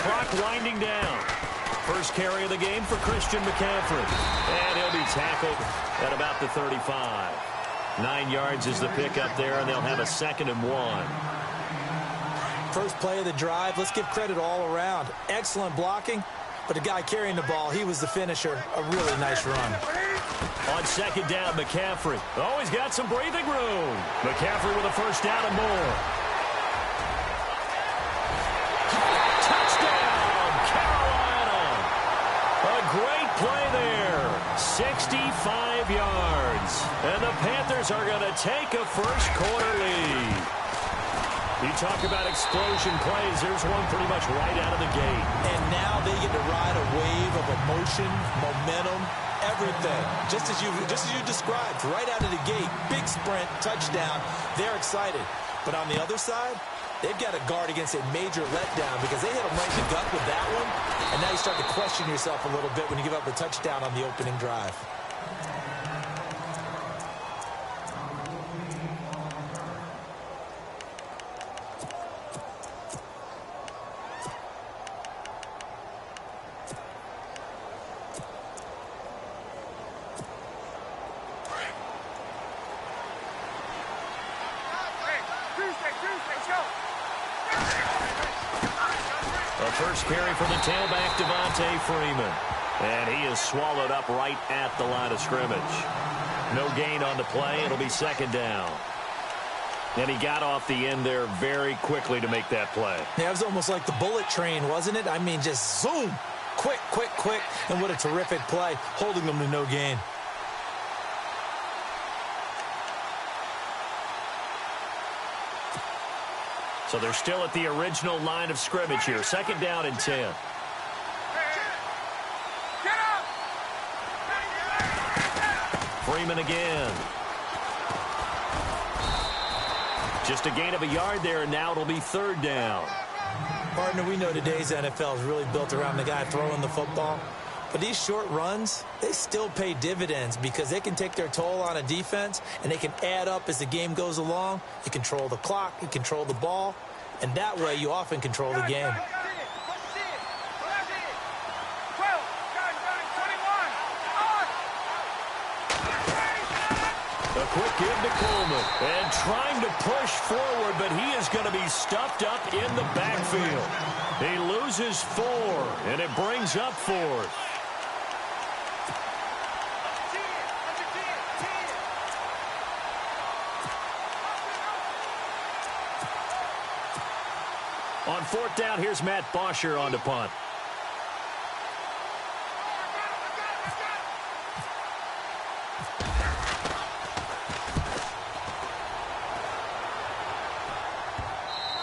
clock winding down. First carry of the game for Christian McCaffrey. And he'll be tackled at about the 35. 9 yards is the pickup there, and they'll have a 2nd and 1. First play of the drive, let's give credit all around. Excellent blocking, but the guy carrying the ball, he was the finisher. A really nice run. On 2nd down, McCaffrey. Oh, he's got some breathing room. McCaffrey with a first down and more. Touchdown, Carolina. A great play there. 65 yards. And the Panthers are going to take a first-quarter lead. You talk about explosion plays. There's one pretty much right out of the gate. And now they get to ride a wave of emotion, momentum, everything. Just as you described, right out of the gate, big sprint, touchdown. They're excited. But on the other side, they've got to guard against a major letdown because they hit them right in the gut with that one. And now you start to question yourself a little bit when you give up a touchdown on the opening drive. First carry for the tailback, Devontae Freeman. And he is swallowed up right at the line of scrimmage. No gain on the play. It'll be 2nd down. And he got off the end there very quickly to make that play. Yeah, it was almost like the bullet train, wasn't it? I mean, just zoom. Quick, quick, quick. And what a terrific play, holding them to no gain. So they're still at the original line of scrimmage here. 2nd down and 10. Freeman again. Just a gain of a yard there, and now it'll be 3rd down. Partner, we know today's NFL is really built around the guy throwing the football. But these short runs, they still pay dividends because they can take their toll on a defense, and they can add up as the game goes along. You control the clock, you control the ball, and that way you often control the game. A quick give to Coleman, and trying to push forward, but he is going to be stuffed up in the backfield. He loses 4, and it brings up 4th. On 4th down, here's Matt Bosher on to punt.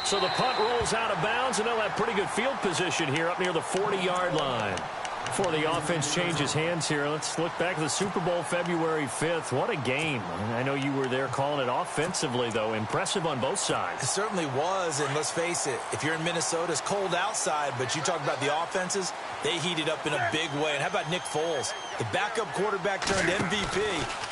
So the punt rolls out of bounds, and they'll have pretty good field position here up near the 40-yard line. Before the offense changes hands here, let's look back at the Super Bowl February 5th. What a game. I know you were there calling it offensively, though. Impressive on both sides. It certainly was, and let's face it, if you're in Minnesota, it's cold outside, but you talk about the offenses, they heated up in a big way. And how about Nick Foles? The backup quarterback turned MVP,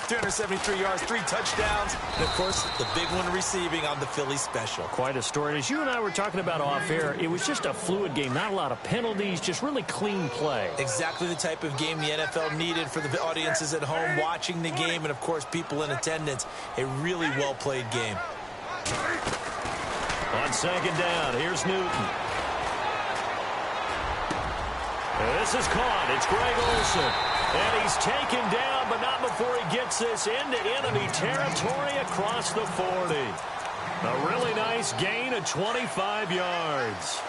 373 yards, 3 touchdowns, and, of course, the big one receiving on the Philly special. Quite a story. As you and I were talking about off air, it was just a fluid game, not a lot of penalties, just really clean play. Exactly the type of game the NFL needed for the audiences at home watching the game and, of course, people in attendance. A really well-played game. On 2nd down, here's Newton. This is caught. It's Greg Olsen. And he's taken down, but not before he gets this into enemy territory across the 40. A really nice gain of 25 yards.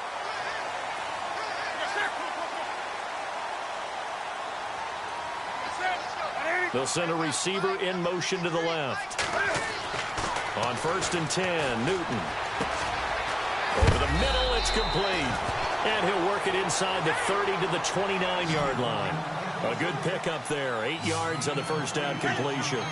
They'll send a receiver in motion to the left. On 1st and 10, Newton. Over the middle, it's complete. And he'll work it inside the 30 to the 29-yard line. A good pickup there. 8 yards on the first down completion.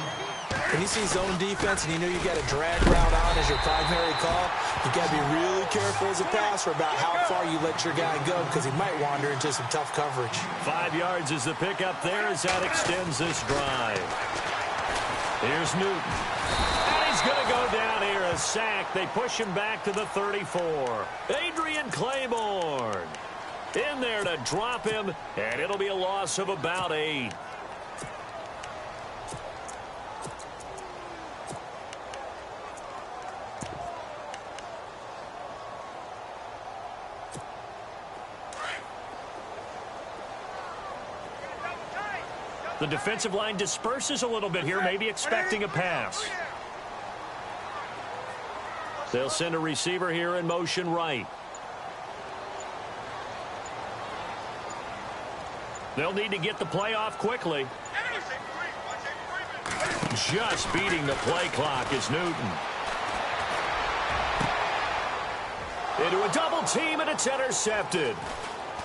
When you see zone defense and you know you got a drag route on as your primary call, you got to be really careful as a passer about how far you let your guy go because he might wander into some tough coverage. 5 yards is the pickup there as that extends this drive. Here's Newton. And he's going to go down here, a sack. They push him back to the 34. Adrian Claiborne. In there to drop him, and it'll be a loss of about 8. The defensive line disperses a little bit here, maybe expecting a pass. They'll send a receiver here in motion right. They'll need to get the play off quickly. Just beating the play clock is Newton. Into a double team, and it's intercepted.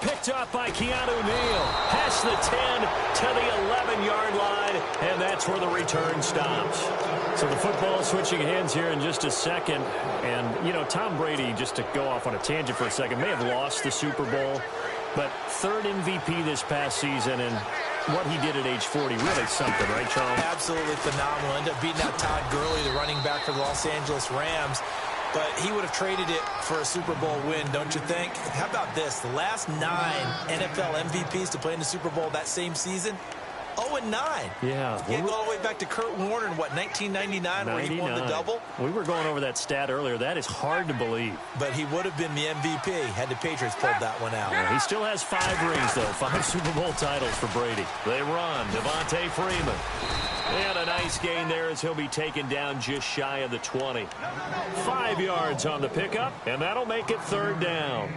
Picked up by Keanu Neal. Past the 10 to the 11-yard line, and that's where the return stops. So the football switching hands here in just a second. And, you know, Tom Brady, just to go off on a tangent for a second, may have lost the Super Bowl, but third MVP this past season, and what he did at age 40, really something, right, Charles? Absolutely phenomenal. Ended up beating out Todd Gurley, the running back for the Los Angeles Rams. But he would have traded it for a Super Bowl win, don't you think? How about this? The last 9 NFL MVPs to play in the Super Bowl that same season, 0-9. Yeah. He go all the way back to Kurt Warner in, what, 1999 where he won the double? We were going over that stat earlier. That is hard to believe. But he would have been the MVP had the Patriots pulled that one out. Yeah, he still has 5 rings, though. 5 Super Bowl titles for Brady. They run. Devontae Freeman. And a nice gain there as he'll be taken down just shy of the 20. 5 yards on the pickup, and that'll make it 3rd down.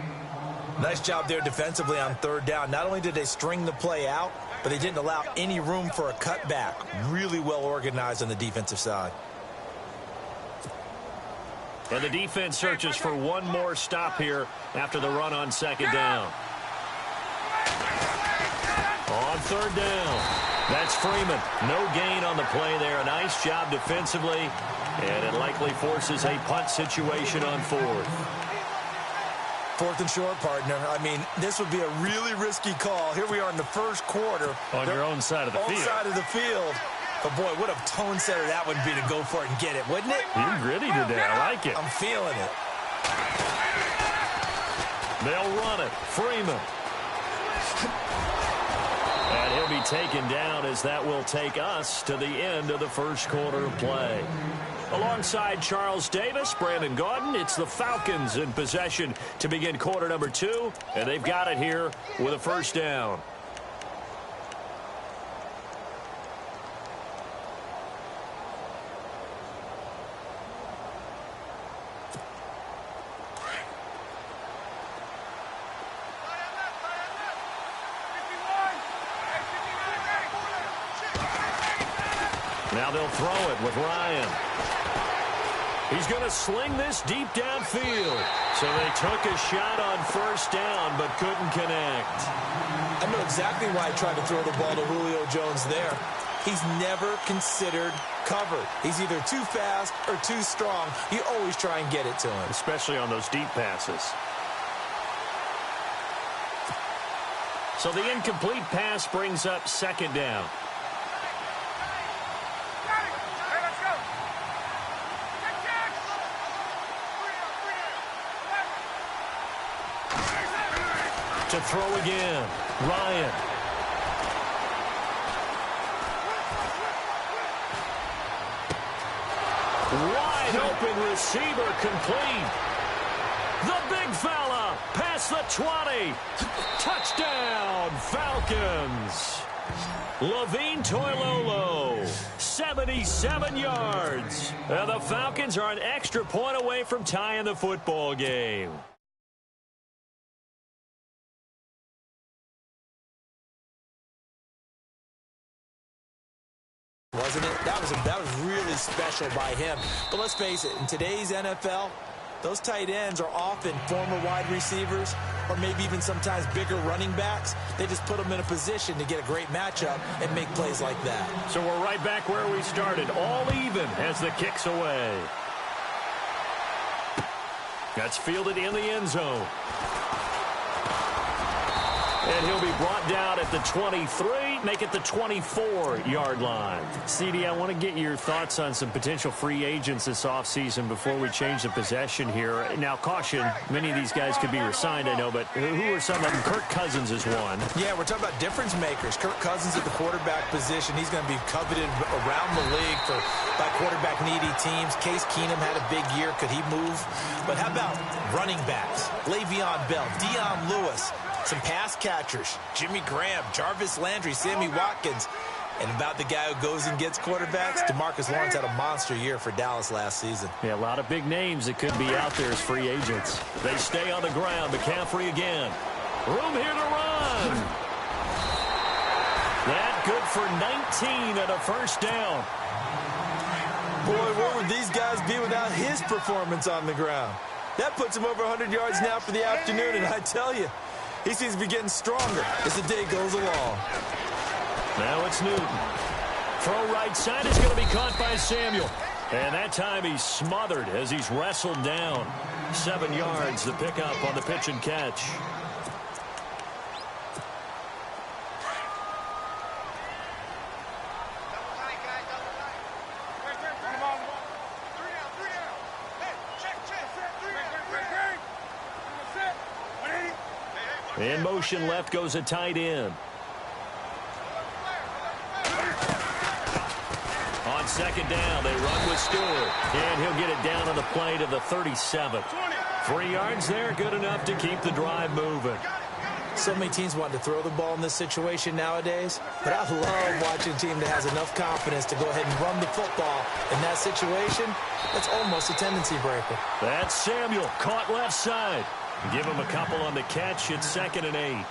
Nice job there defensively on 3rd down. Not only did they string the play out, but they didn't allow any room for a cutback. Really well organized on the defensive side. And the defense searches for one more stop here after the run on 2nd down. On 3rd down. That's Freeman. No gain on the play there. A nice job defensively. And it likely forces a punt situation on 4th. 4th and short, partner. I mean, this would be a really risky call. Here we are in the 1st quarter. On your own side of the field. Own side of the field. But, boy, what a tone setter that would be to go for it and get it, wouldn't it? You're gritty today. I like it. I'm feeling it. They'll run it. Freeman. And he'll be taken down as that will take us to the end of the 1st quarter of play. Alongside Charles Davis, Brandon Gaudin, it's the Falcons in possession to begin quarter number 2, and they've got it here with a 1st down. Now they'll throw it with Ryan. He's going to sling this deep downfield. So they took a shot on 1st down, but couldn't connect. I know exactly why I tried to throw the ball to Julio Jones there. He's never considered covered. He's either too fast or too strong. You always try and get it to him. Especially on those deep passes. So the incomplete pass brings up 2nd down. To throw again, Ryan. Wide open receiver complete. The big fella past the 20. Touchdown, Falcons. Levine Toilolo, 77 yards. And the Falcons are an extra point away from tying the football game. Wasn't it? That was really special by him. But let's face it, in today's NFL, those tight ends are often former wide receivers or maybe even sometimes bigger running backs. They just put them in a position to get a great matchup and make plays like that. So we're right back where we started, all even as the kick's away. That's fielded in the end zone. And he'll be brought down at the 23. complete, make it the 24-yard line. CD, I want to get your thoughts on some potential free agents this offseason before we change the possession here. Now, caution, many of these guys could be resigned, I know, but who are some of them? Kirk Cousins is one. Yeah, we're talking about difference makers. Kirk Cousins at the quarterback position. He's going to be coveted around the league by quarterback-needy teams. Case Keenum had a big year. Could he move? But how about running backs? Le'Veon Bell, Dion Lewis, some pass catchers, Jimmy Graham, Jarvis Landry, Sammy Watkins. And about the guy who goes and gets quarterbacks, DeMarcus Lawrence had a monster year for Dallas last season. Yeah, a lot of big names that could be out there as free agents. They stay on the ground. McCaffrey again. Room here to run. That good for 19 and a first down. Boy, where would these guys be without his performance on the ground? That puts him over 100 yards now for the afternoon, and I tell you, he seems to be getting stronger as the day goes along. Now it's Newton. Throw right side is going to be caught by Samuel. And that time he's smothered as he's wrestled down. 7 yards, the pickup on the pitch and catch. In motion left goes a tight end. On second down, they run with Stewart. And he'll get it down on the play to the 37. 3 yards there, good enough to keep the drive moving. So many teams want to throw the ball in this situation nowadays, but I love watching a team that has enough confidence to go ahead and run the football in that situation. That's almost a tendency breaker. That's Samuel, caught left side. Give him a couple on the catch. It's 2nd and 8.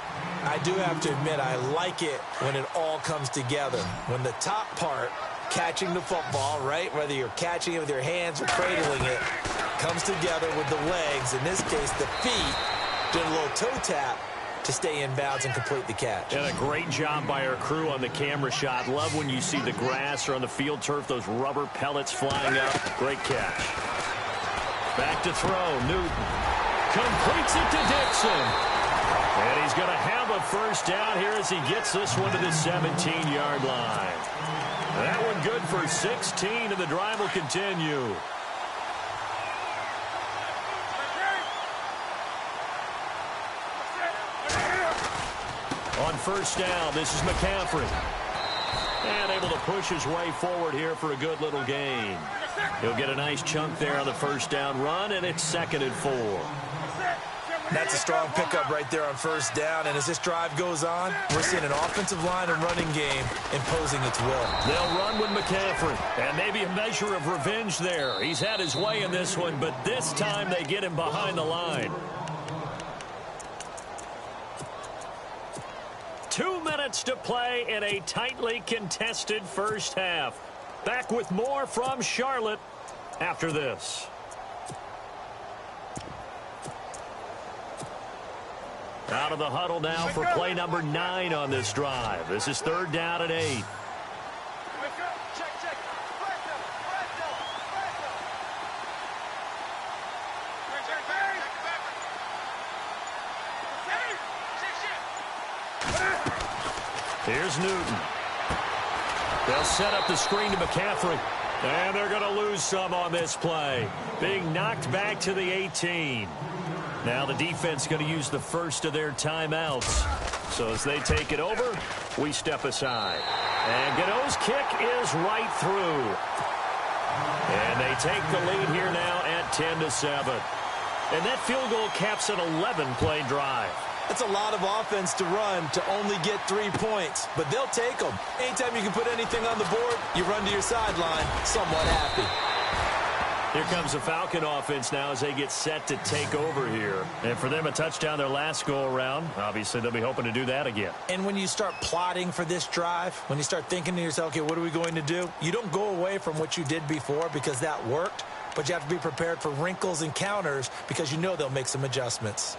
I do have to admit, I like it when it all comes together. When the top part, catching the football, right, whether you're catching it with your hands or cradling it, comes together with the legs, in this case the feet, doing a little toe tap to stay in bounds and complete the catch. And a great job by our crew on the camera shot. Love when you see the grass or on the field turf, those rubber pellets flying up. Great catch. Back to throw, Newton. Completes it to Dixon. And he's going to have a first down here as he gets this one to the 17-yard line. That one good for 16, and the drive will continue. On first down, this is McCaffrey. And able to push his way forward here for a good little gain. He'll get a nice chunk there on the first down run, and it's 2nd and 4. That's a strong pickup right there on first down. And as this drive goes on, we're seeing an offensive line and running game imposing its will. They'll run with McCaffrey. And maybe a measure of revenge there. He's had his way in this one, but this time they get him behind the line. 2 minutes to play in a tightly contested first half. Back with more from Charlotte after this. Out of the huddle now for play number 9 on this drive. This is 3rd down and 8. Here's Newton. They'll set up the screen to McCaffrey. And they're going to lose some on this play. Being knocked back to the 18. Now the defense going to use the first of their timeouts. So as they take it over, we step aside. And Godot's kick is right through. And they take the lead here now at 10-7. And that field goal caps an 11-play drive. That's a lot of offense to run to only get 3 points, but they'll take them. Anytime you can put anything on the board, you run to your sideline somewhat happy. Here comes the Falcon offense now as they get set to take over here. And for them, a touchdown their last go-around. Obviously, they'll be hoping to do that again. And when you start plotting for this drive, when you start thinking to yourself, okay, what are we going to do? You don't go away from what you did before because that worked, but you have to be prepared for wrinkles and counters because you know they'll make some adjustments.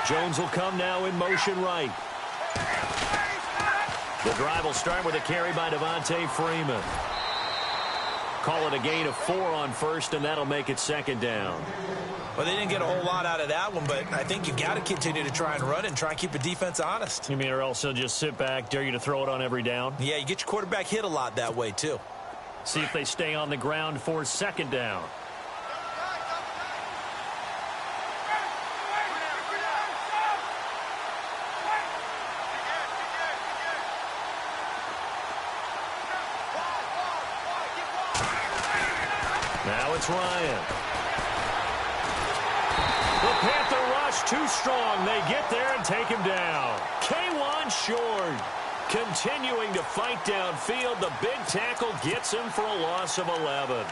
Jones will come now in motion right. The drive will start with a carry by Devontae Freeman. Call it a gain of 4 on first, and that'll make it second down. Well, they didn't get a whole lot out of that one, but I think you've got to continue to try and run and try and keep the defense honest. You mean or else they'll just sit back, dare you to throw it on every down? Yeah, you get your quarterback hit a lot that way, too. See if they stay on the ground for second down. Now it's Ryan. The Panther rush too strong. They get there and take him down. K1 short. Continuing to fight downfield. The big tackle gets him for a loss of 11.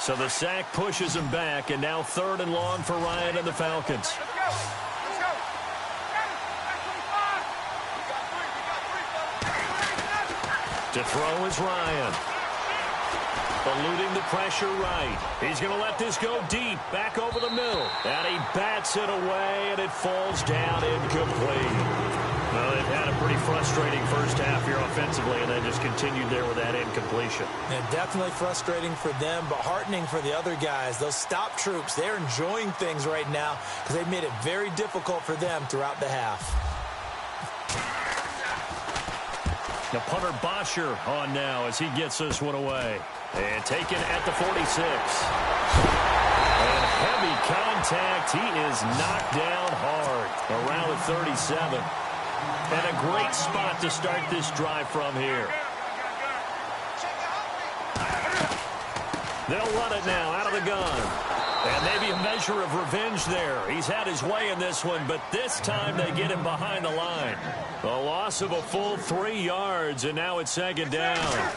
So the sack pushes him back, and now 3rd and long for Ryan and the Falcons. To throw is Ryan. Eluding the pressure right. He's going to let this go deep, back over the middle. And he bats it away, and it falls down incomplete. Well, they've had a pretty frustrating first half here offensively, and then just continued there with that incompletion. And definitely frustrating for them, but heartening for the other guys. Those stop troops, they're enjoying things right now because they've made it very difficult for them throughout the half. The punter Bosher on now as he gets this one away. And taken at the 46. And heavy contact. He is knocked down hard around the 37. And a great spot to start this drive from here. They'll run it now out of the gun. And maybe a measure of revenge there. He's had his way in this one, but this time they get him behind the line. A loss of a full 3 yards, and now it's second down.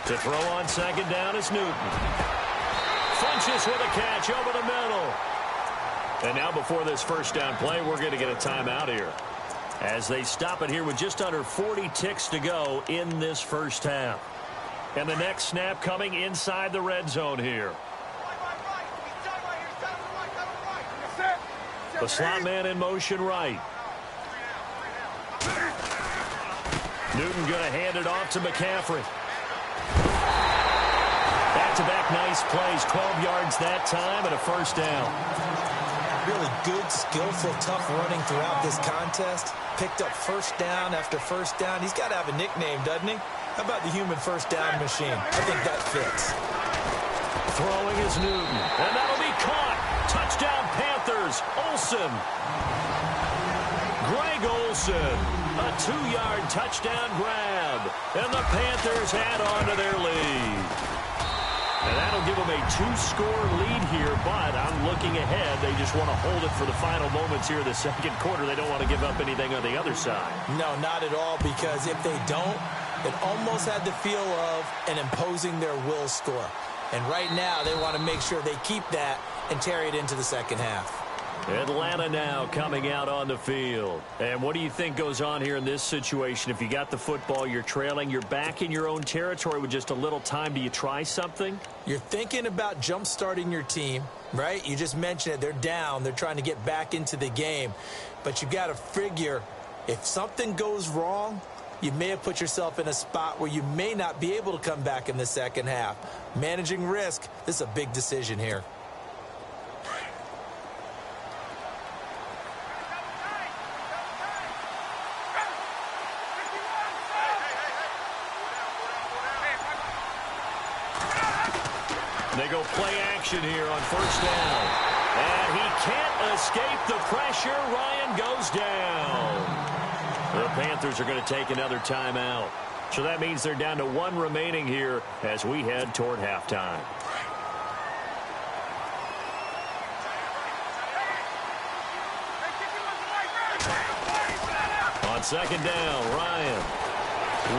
To throw on second down is Newton. Funches with a catch over the middle. And now before this first down play, we're going to get a timeout here, as they stop it here with just under 40 ticks to go in this first half. And the next snap coming inside the red zone here. The slot man in motion right. Newton going to hand it off to McCaffrey. Back-to-back nice plays, 12 yards that time and a first down. Really good, skillful, tough running throughout this contest. Picked up first down after first down. He's got to have a nickname, doesn't he? How about the human first down machine? I think that fits. Throwing is Newton, and that'll be caught. Touchdown Panthers. Olsen. Greg Olsen. A 2-yard touchdown grab. And the Panthers add on to their lead. And that'll give them a 2-score lead here, but I'm looking ahead. They just want to hold it for the final moments here of the second quarter. They don't want to give up anything on the other side. No, not at all, because if they don't, it almost had the feel of an imposing their will score. And right now, they want to make sure they keep that and carry it into the second half. Atlanta now coming out on the field. And what do you think goes on here in this situation? If you got the football, you're trailing, you're back in your own territory with just a little time. Do you try something? You're thinking about jump-starting your team, right? You just mentioned it. They're down. They're trying to get back into the game. But you got to figure, if something goes wrong, you may have put yourself in a spot where you may not be able to come back in the second half. Managing risk, this is a big decision here. They go play action here on first down. And he can't escape the pressure. Ryan goes down. The Panthers are going to take another timeout. So that means they're down to 1 remaining here as we head toward halftime. On second down, Ryan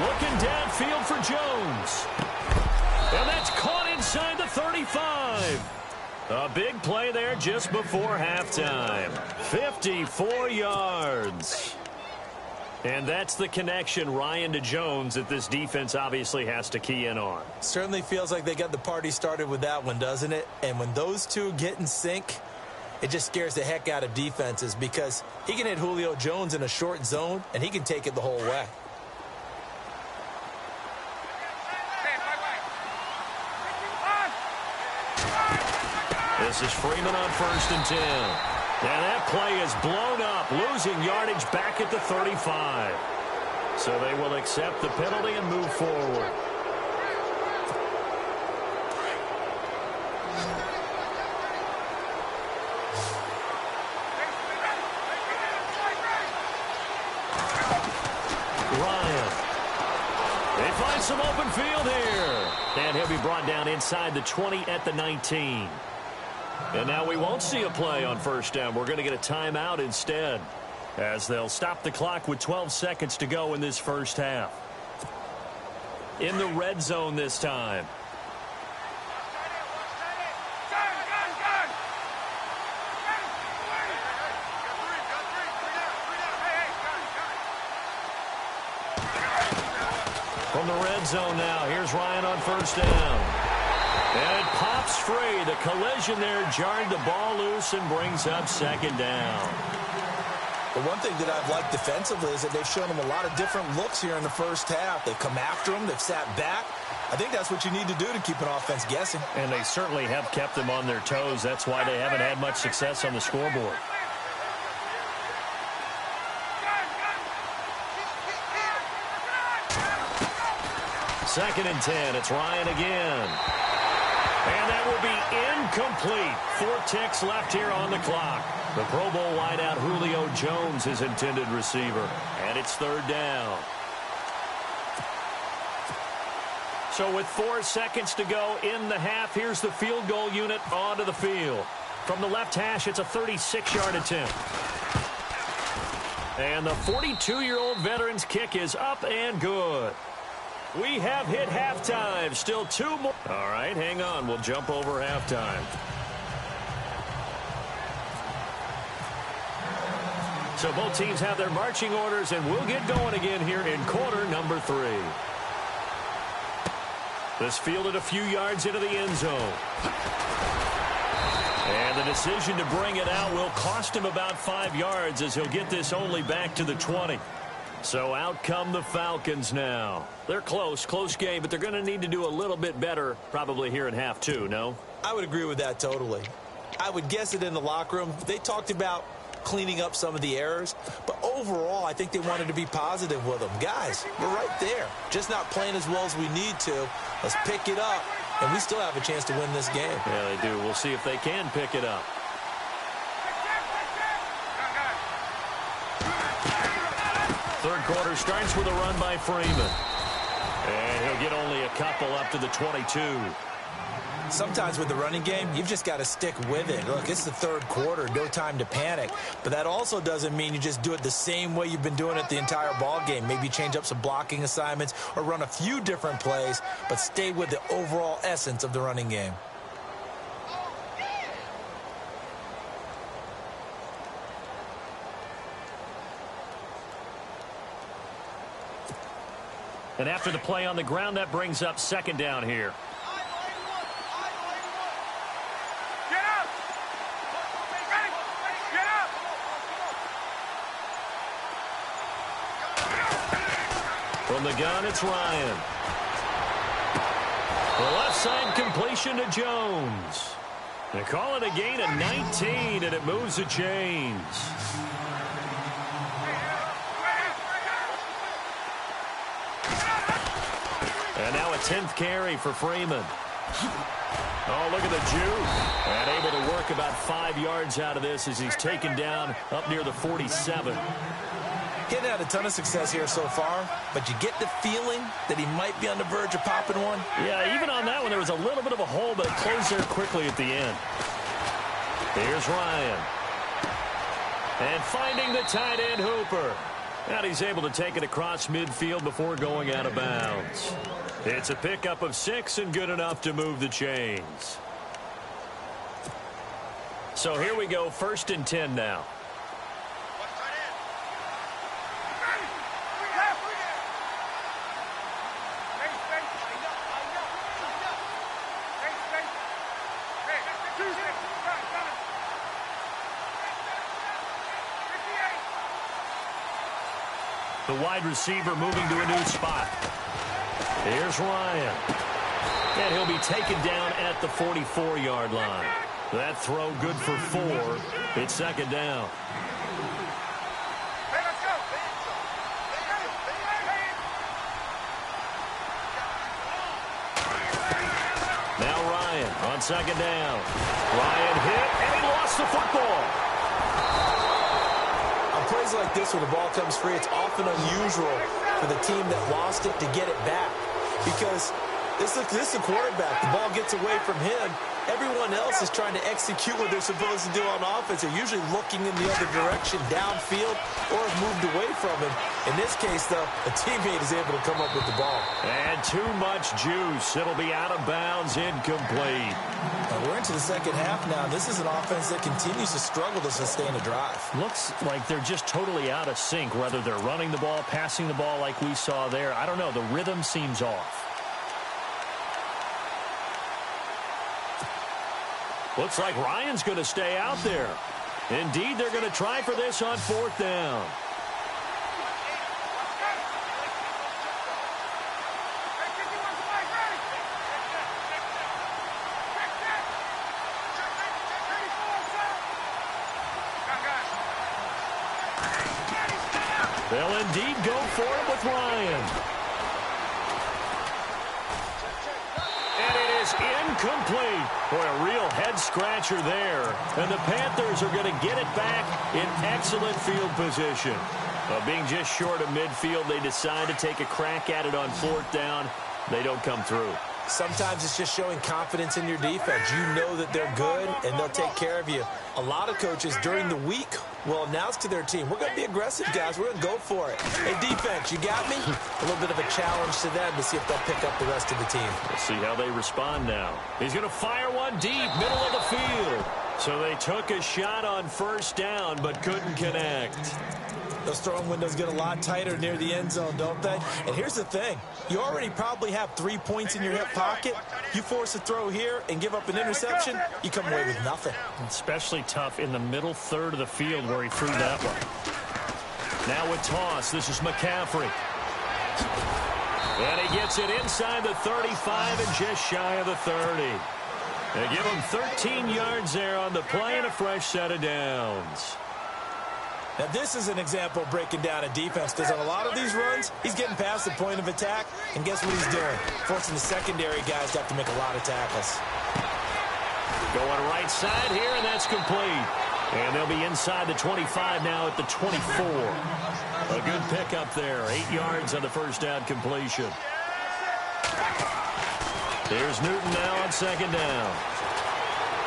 looking downfield for Jones. And that's caught inside the 35. A big play there just before halftime. 54 yards. And that's the connection, Ryan to Jones, that this defense obviously has to key in on. Certainly feels like they got the party started with that one, doesn't it? And when those two get in sync, it just scares the heck out of defenses because he can hit Julio Jones in a short zone, and he can take it the whole way. This is Freeman on 1st and 10. And that play is blown up, losing yardage back at the 35. So they will accept the penalty and move forward. Ryan. They find some open field here. And he'll be brought down inside the 20 at the 19. And now we won't see a play on 1st down. We're going to get a timeout instead, as they'll stop the clock with 12 seconds to go in this first half. In the red zone this time. From the red zone now, here's Ryan on 1st down. And it pops free. The collision there jarred the ball loose and brings up 2nd down. The one thing that I've liked defensively is that they've shown them a lot of different looks here in the first half. They've come after them. They've sat back. I think that's what you need to do to keep an offense guessing. And they certainly have kept them on their toes. That's why they haven't had much success on the scoreboard. Second and 10. It's Ryan again. And that will be incomplete. 4 ticks left here on the clock. The Pro Bowl wideout Julio Jones, his intended receiver. And it's 3rd down. So with 4 seconds to go in the half, here's the field goal unit onto the field. From the left hash, it's a 36-yard attempt. And the 42-year-old veteran's kick is up and good. We have hit halftime. Still 2 more. All right, hang on. We'll jump over halftime. So both teams have their marching orders, and we'll get going again here in quarter number 3. This fielded a few yards into the end zone. And the decision to bring it out will cost him about 5 yards as he'll get this only back to the 20. So out come the Falcons now. They're close game, but they're going to need to do a little bit better probably here in half 2, no? I would agree with that totally. I would guess it in the locker room. They talked about cleaning up some of the errors, but overall, I think they wanted to be positive with them. Guys, we're right there. Just not playing as well as we need to. Let's pick it up, and we still have a chance to win this game. Yeah, they do. We'll see if they can pick it up. Third quarter starts with a run by Freeman. And he'll get only a couple up to the 22. Sometimes with the running game, you've just got to stick with it. Look, it's the third quarter, no time to panic. But that also doesn't mean you just do it the same way you've been doing it the entire ball game. Maybe change up some blocking assignments or run a few different plays, but stay with the overall essence of the running game. And after the play on the ground, that brings up 2nd down here. From the gun, it's Ryan. The left side completion to Jones. They call it a gain of 19, and it moves the chains. And now a 10th carry for Freeman. Oh, look at the juke. And able to work about 5 yards out of this as he's taken down up near the 47. Getting had a ton of success here so far, but you get the feeling that he might be on the verge of popping one. Yeah, even on that one, there was a little bit of a hole, but it closed there quickly at the end. Here's Ryan. And finding the tight end Hooper. And he's able to take it across midfield before going out of bounds. It's a pickup of 6 and good enough to move the chains. So here we go, 1st and 10 now. The wide receiver moving to a new spot. Here's Ryan. And he'll be taken down at the 44-yard line. That throw good for 4. It's second down. Now Ryan on second down. Ryan hit, and he lost the football. On plays like this where the ball comes free, it's often unusual for the team that lost it to get it back. Because this is the quarterback. The ball gets away from him. Everyone else is trying to execute what they're supposed to do on offense. They're usually looking in the other direction, downfield, or have moved away from him. In this case, though, a teammate is able to come up with the ball. And too much juice. It'll be out of bounds, incomplete. We're into the second half now. This is an offense that continues to struggle to sustain a drive. Looks like they're just totally out of sync, whether they're running the ball, passing the ball like we saw there. I don't know. The rhythm seems off. Looks like Ryan's going to stay out there. Indeed, they're going to try for this on 4th down. They'll indeed go for it with Ryan. And it is incomplete. Boy, a real head-scratcher there. And the Panthers are going to get it back in excellent field position. Being just short of midfield, they decide to take a crack at it on 4th down. They don't come through. Sometimes it's just showing confidence in your defense. You know that they're good, and they'll take care of you. A lot of coaches during the week will announce to their team, we're going to be aggressive, guys. We're going to go for it. Hey, defense, you got me? A little bit of a challenge to them to see if they'll pick up the rest of the team. We'll see how they respond now. He's going to fire one deep, middle of the field. So they took a shot on 1st down, but couldn't connect. Those throwing windows get a lot tighter near the end zone, don't they? And here's the thing. You already probably have 3 points in your hip pocket. You force a throw here and give up an interception, you come away with nothing. Especially tough in the middle third of the field where he threw that one. Now with toss, this is McCaffrey. And he gets it inside the 35 and just shy of the 30. They give him 13 yards there on the play and a fresh set of downs. Now, this is an example of breaking down a defense, because on a lot of these runs, he's getting past the point of attack, and guess what he's doing? Forcing the secondary guys to have to make a lot of tackles. Going right side here, and that's complete. And they'll be inside the 25 now at the 24. A good pickup there. 8 yards on the 1st down completion. Here's Newton now on 2nd down.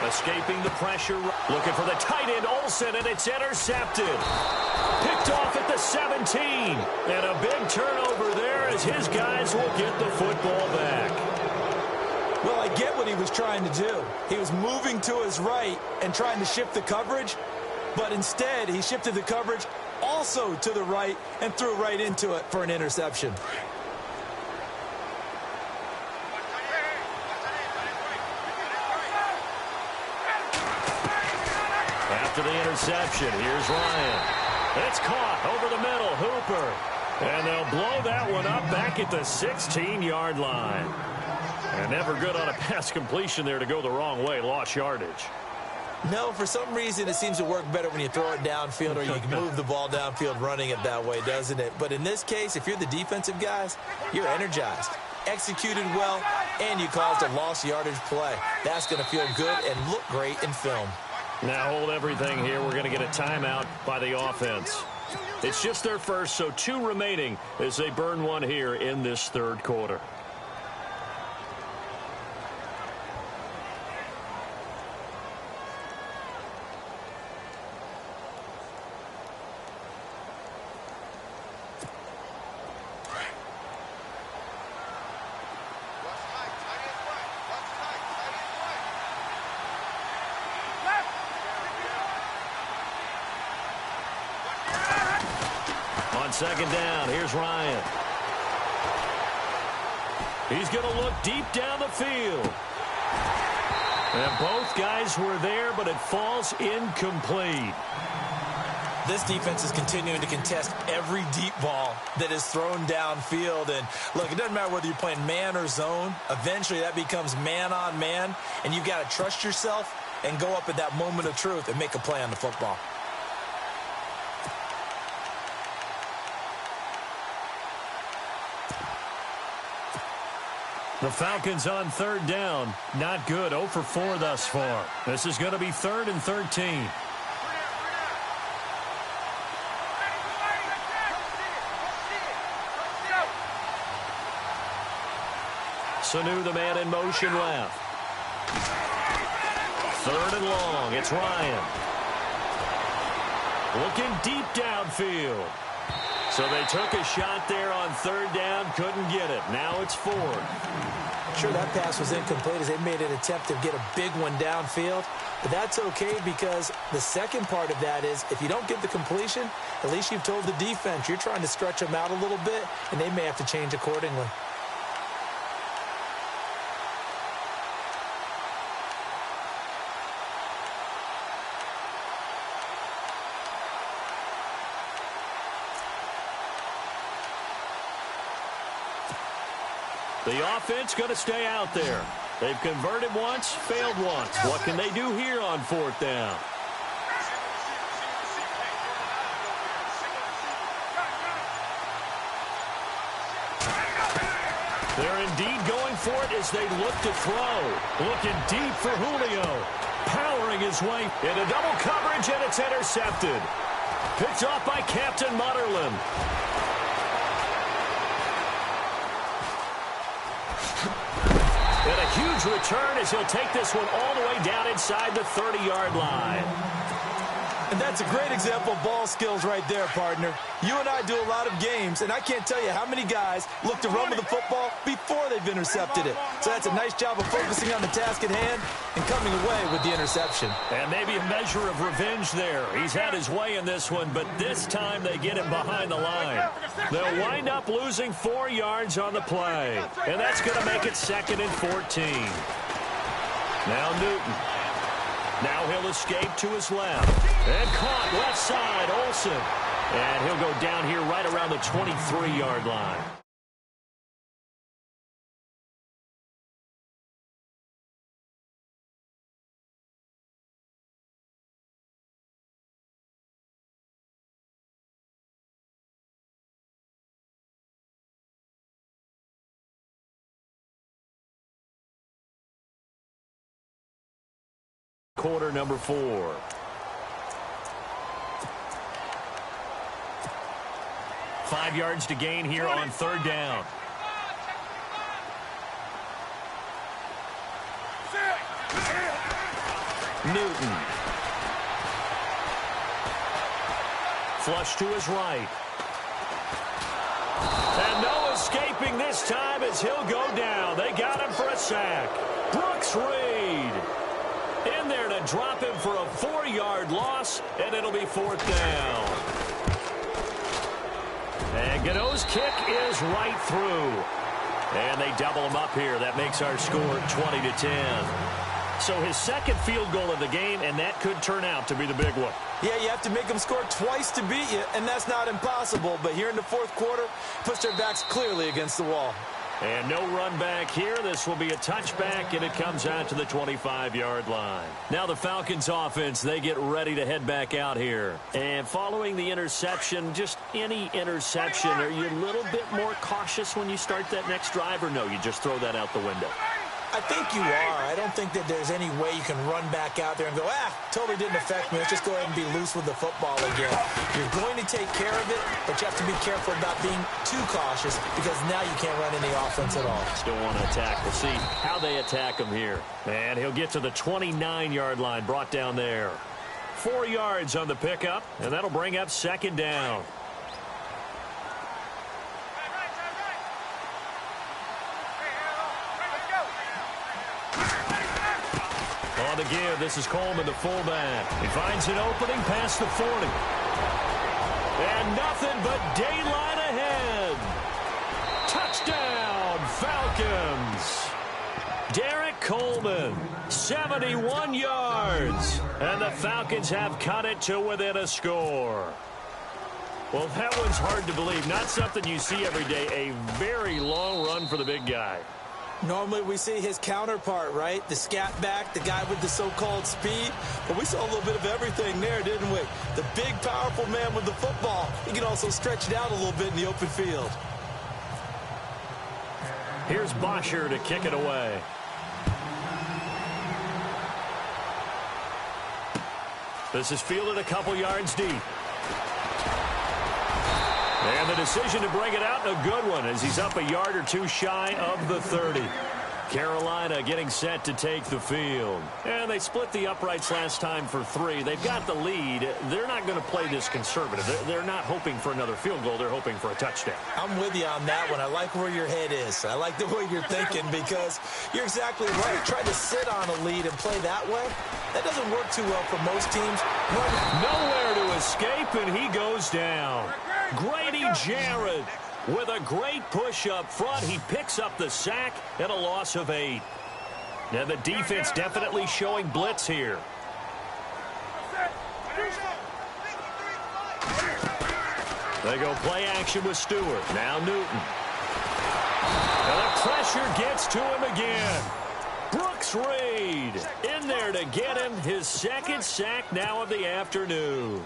Escaping the pressure, looking for the tight end Olsen, and it's intercepted. Picked off at the 17. And a big turnover there as his guys will get the football back. Well, I get what he was trying to do. He was moving to his right and trying to shift the coverage, but instead he shifted the coverage also to the right and threw right into it for an interception. After the interception, here's Ryan. It's caught over the middle, Hooper. And they'll blow that one up back at the 16-yard line. And never good on a pass completion there to go the wrong way. Lost yardage. No, for some reason it seems to work better when you throw it downfield or you can move the ball downfield running it that way, doesn't it? But in this case, if you're the defensive guys, you're energized, executed well, and you caused a lost yardage play. That's going to feel good and look great in film. Now hold everything here. We're going to get a timeout by the offense. It's just their first, so 2 remaining as they burn one here in this 3rd quarter. On 2nd down, here's Ryan. He's going to look deep down the field. And both guys were there, but it falls incomplete. This defense is continuing to contest every deep ball that is thrown downfield. And, look, it doesn't matter whether you're playing man or zone. Eventually, that becomes man-on-man, and you've got to trust yourself and go up at that moment of truth and make a play on the football. The Falcons on third down. Not good. 0 for 4 thus far. This is going to be 3rd and 13. Sanu, the man in motion left. 3rd and long. It's Ryan. Looking deep downfield. So they took a shot there on 3rd down. Couldn't get it. Now it's 4th. Sure, that pass was incomplete as they made an attempt to get a big one downfield. But that's okay because the second part of that is if you don't get the completion, at least you've told the defense you're trying to stretch them out a little bit, and they may have to change accordingly. The offense going to stay out there. They've converted once, failed once. What can they do here on 4th down? They're indeed going for it as they look to throw. Looking deep for Julio. Powering his way into double coverage, and it's intercepted. Picked off by Captain Mutterland. And a huge return as he'll take this one all the way down inside the 30-yard line. And that's a great example of ball skills right there, partner. You and I do a lot of games, and I can't tell you how many guys look to run with the football before they've intercepted it. So that's a nice job of focusing on the task at hand and coming away with the interception. And maybe a measure of revenge there. He's had his way in this one, but this time they get him behind the line. They'll wind up losing 4 yards on the play. And that's going to make it 2nd and 14. Now Newton. Now he'll escape to his left. And caught left side, Olsen. And he'll go down here right around the 23-yard line. Quarter number 4. Five yards to gain here on 3rd down. Newton. Flush to his right. And no escaping this time as he'll go down. They got him for a sack. Brooks Reed in there to drop him for a 4-yard loss, and it'll be 4th down. And Godot's kick is right through. And they double him up here. That makes our score 20-10. So his second field goal of the game, and that could turn out to be the big one. Yeah, you have to make them score twice to beat you, and that's not impossible. But here in the 4th quarter, puts their backs clearly against the wall. And no run back here. This will be a touchback, and it comes out to the 25-yard line. Now the Falcons offense, they get ready to head back out here. And following the interception, just any interception, are you a little bit more cautious when you start that next drive, or no, you just throw that out the window? I think you are. I don't think that there's any way you can run back out there and go, totally didn't affect me. Let's just go ahead and be loose with the football again. You're going to take care of it, but you have to be careful about being too cautious because now you can't run any offense at all. Still want to attack. We'll see how they attack him here. And he'll get to the 29-yard line, brought down there. 4 yards on the pickup, and that'll bring up 2nd down. On the give, this is Coleman, the fullback. He finds an opening past the 40. And nothing but daylight ahead. Touchdown, Falcons. Derek Coleman, 71 yards. And the Falcons have cut it to within a score. Well, that one's hard to believe. Not something you see every day. A very long run for the big guy. Normally we see his counterpart, right? The scat back, the guy with the so-called speed. But we saw a little bit of everything there, didn't we? The big, powerful man with the football. He can also stretch it out a little bit in the open field. Here's Bosher to kick it away. This is fielded a couple yards deep. And the decision to bring it out, a good one, as he's up a yard or two shy of the 30. Carolina getting set to take the field. And they split the uprights last time for 3. They've got the lead. They're not going to play this conservative. They're not hoping for another field goal. They're hoping for a touchdown. I'm with you on that one. I like where your head is. I like the way you're thinking because you're exactly right. Try to sit on a lead and play that way. That doesn't work too well for most teams. Nowhere to escape, and he goes down. Grady Jarrett with a great push up front. He picks up the sack and a loss of 8. Now the defense definitely showing blitz here. They go play action with Stewart. Now Newton. And the pressure gets to him again. Brooks Reed in there to get him his second sack now of the afternoon.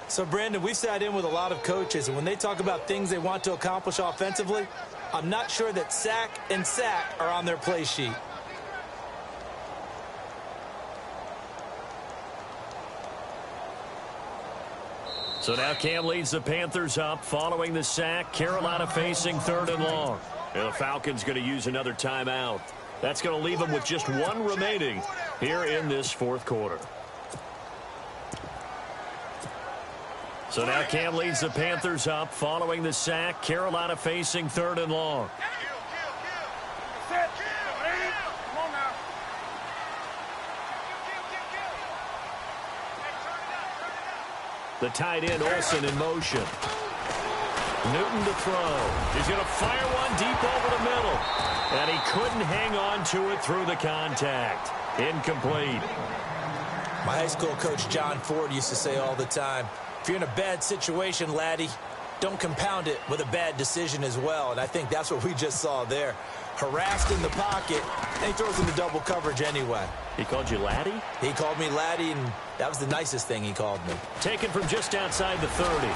So, Brandon, we sat in with a lot of coaches, and when they talk about things they want to accomplish offensively, I'm not sure that sack and sack are on their play sheet. So now Cam leads the Panthers up following the sack. Carolina facing 3rd and long. And the Falcons going to use another timeout. That's going to leave them with just 1 remaining here in this 4th quarter. So now Cam leads the Panthers up following the sack. Carolina facing 3rd and long. The tight end Olsen in motion. Newton to throw. He's going to fire one deep over the middle. And he couldn't hang on to it through the contact. Incomplete. My high school coach John Ford used to say all the time, if you're in a bad situation, laddie, don't compound it with a bad decision as well. And I think that's what we just saw there. Harassed in the pocket, and he throws into double coverage anyway. He called you laddie? He called me laddie, and that was the nicest thing he called me. Taken from just outside the 30.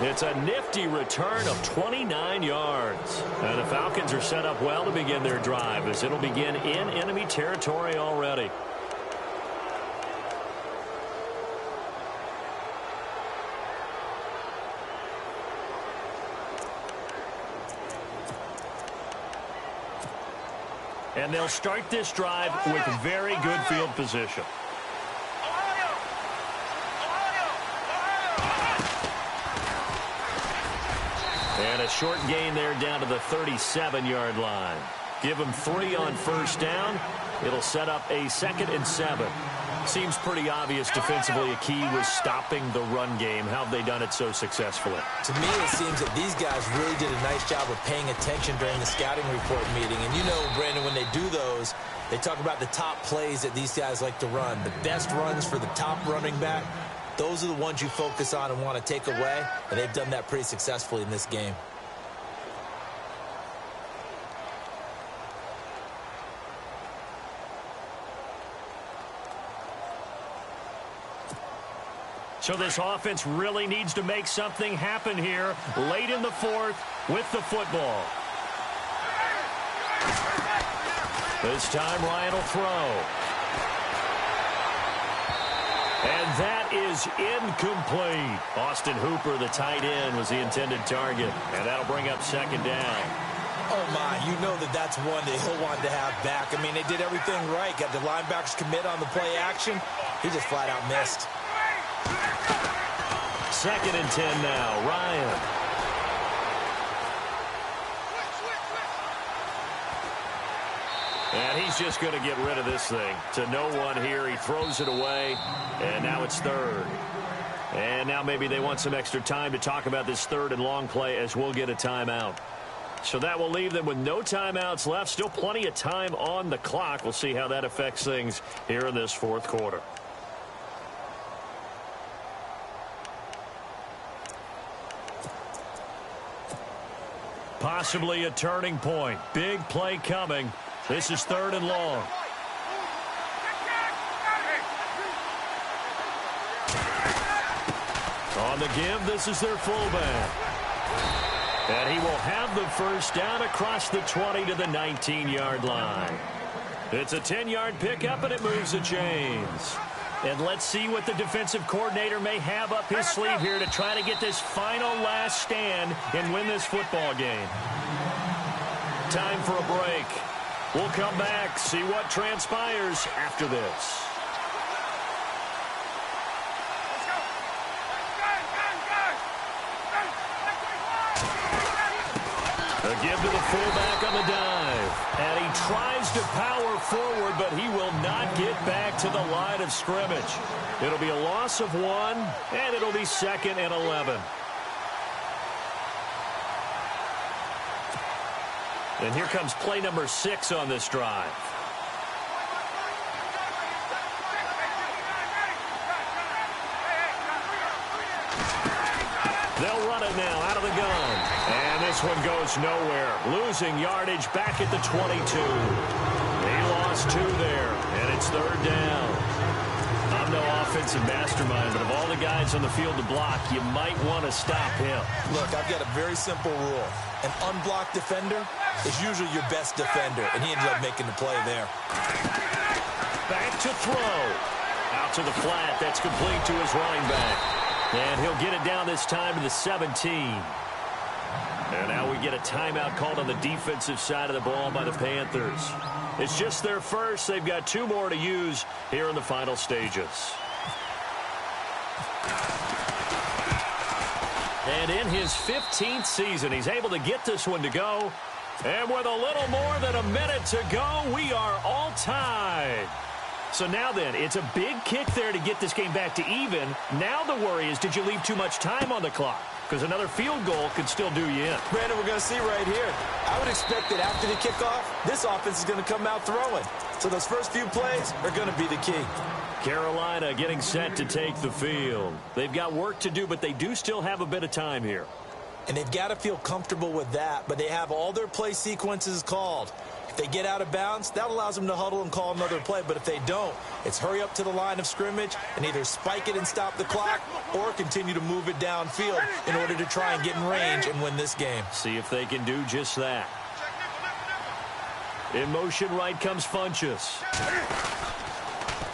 It's a nifty return of 29 yards. And the Falcons are set up well to begin their drive as it'll begin in enemy territory already. And they'll start this drive with very good field position. And a short gain there down to the 37-yard line. Give them 3 on first down. It'll set up a 2nd and 7. Seems pretty obvious defensively a key was stopping the run game. How have they done it so successfully? To me, it seems that these guys really did a nice job of paying attention during the scouting report meeting. And you know, Brandon, when they do those, they talk about the top plays that these guys like to run. The best runs for the top running back. Those are the ones you focus on and want to take away. And they've done that pretty successfully in this game. So this offense really needs to make something happen here late in the 4th with the football. This time Ryan will throw. And that is incomplete. Austin Hooper, the tight end, was the intended target. And that'll bring up 2nd down. Oh, my, you know that that's one that he'll want to have back. I mean, they did everything right. Got the linebackers commit on the play action. He just flat out missed. 2nd and 10 now. Ryan. And he's just going to get rid of this thing. To no one here. He throws it away. And now it's 3rd. And now maybe they want some extra time to talk about this 3rd and long play as we'll get a timeout. So that will leave them with no timeouts left. Still plenty of time on the clock. We'll see how that affects things here in this fourth quarter. Possibly a turning point. Big play coming. This is 3rd and long. On the give, this is their fullback. And he will have the first down across the 20 to the 19-yard line. It's a 10-yard pickup, and it moves the chains. And let's see what the defensive coordinator may have up his sleeve here to try to get this final last stand and win this football game. Time for a break. We'll come back, see what transpires after this. A give to the fullback on the dive. And he tries to power forward, but he will not get back to the line of scrimmage. It'll be a loss of 1, and it'll be 2nd and 11. And here comes play number 6 on this drive. They'll run it now out of the gun. And this one goes nowhere. Losing yardage back at the 22. He lost 2 there, and it's 3rd down. I'm no offensive mastermind, but of all the guys on the field to block, you might want to stop him. Look, I've got a very simple rule. An unblocked defender is usually your best defender, and he ended up making the play there. Back to throw. Out to the flat. That's complete to his running back. And he'll get it down this time to the 17. And now we get a timeout called on the defensive side of the ball by the Panthers. It's just their first. They've got 2 more to use here in the final stages. And in his 15th season, he's able to get this one to go. And with a little more than a minute to go, we are all tied. So now then, it's a big kick there to get this game back to even. Now the worry is, did you leave too much time on the clock? Because another field goal could still do you in. Brandon, we're going to see right here. I would expect that after the kickoff, this offense is going to come out throwing. So those first few plays are going to be the key. Carolina getting set to take the field. They've got work to do, but they do still have a bit of time here. And they've got to feel comfortable with that, but they have all their play sequences called. If they get out of bounds, that allows them to huddle and call another play. But if they don't, it's hurry up to the line of scrimmage and either spike it and stop the clock or continue to move it downfield in order to try and get in range and win this game. See if they can do just that. In motion right comes Funchess.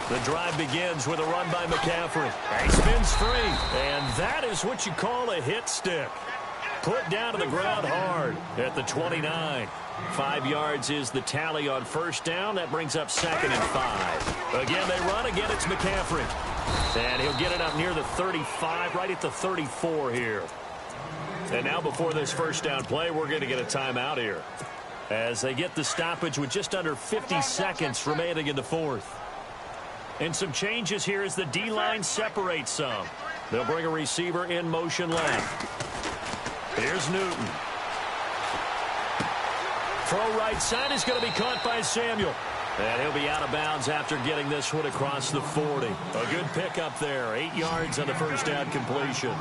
The drive begins with a run by McCaffrey. He spins 3. And that is what you call a hit stick. Put down to the ground hard at the 29. 5 yards is the tally on first down. That brings up 2nd and 5. Again, they run. Again, it's McCaffrey. And he'll get it up near the 35, right at the 34 here. And now before this first down play, we're going to get a timeout here, as they get the stoppage with just under 50 seconds remaining in the fourth. And some changes here as the D-line separates some. They'll bring a receiver in motion left. Here's Newton. Throw right side is going to be caught by Samuel. And he'll be out of bounds after getting this one across the 40. A good pickup there. 8 yards on the first down completion.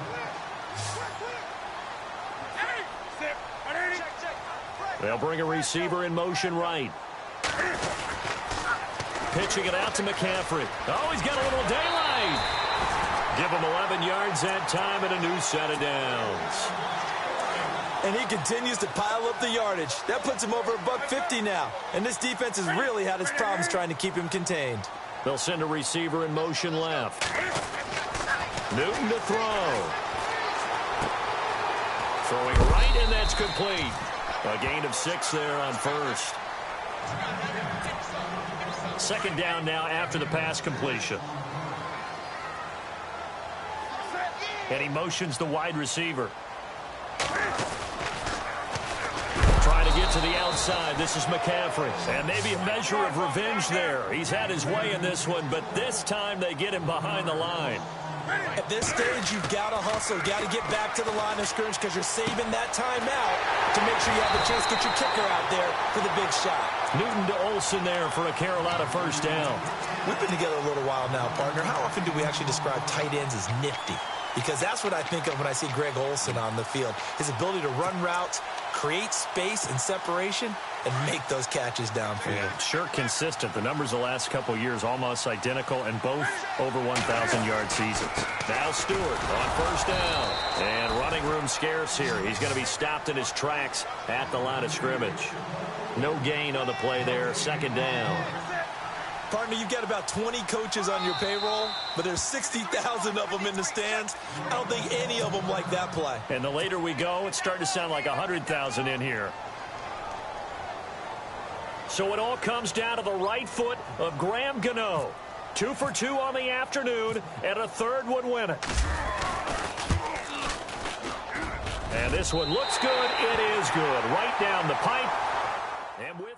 They'll bring a receiver in motion right. Pitching it out to McCaffrey. Oh, he's got a little daylight. Give him 11 yards that time and a new set of downs. And he continues to pile up the yardage. That puts him over $150 now. And this defense has really had its problems trying to keep him contained. They'll send a receiver in motion left. Newton to throw. Throwing right, and that's complete. A gain of 6 there on first. Second down now after the pass completion. And he motions the wide receiver. Trying to get to the outside. This is McCaffrey. And maybe a measure of revenge there. He's had his way in this one, but this time they get him behind the line. At this stage, you've got to hustle. Got to get back to the line of scrimmage because you're saving that timeout to make sure you have the chance to get your kicker out there for the big shot. Newton to Olsen there for a Carolina first down. We've been together a little while now, partner. How often do we actually describe tight ends as nifty? Because that's what I think of when I see Greg Olsen on the field. His ability to run routes, create space and separation, and make those catches downfield. Yeah, sure consistent. The numbers the last couple of years almost identical, and both over 1,000-yard seasons. Now Stewart on first down. And running room scarce here. He's going to be stopped in his tracks at the line of scrimmage. No gain on the play there. Second down. Partner, you've got about 20 coaches on your payroll, but there's 60,000 of them in the stands. I don't think any of them like that play. And the later we go, it's starting to sound like 100,000 in here. So it all comes down to the right foot of Graham Gano. 2 for 2 on the afternoon, and a third would win it. And this one looks good. It is good. Right down the pipe. And with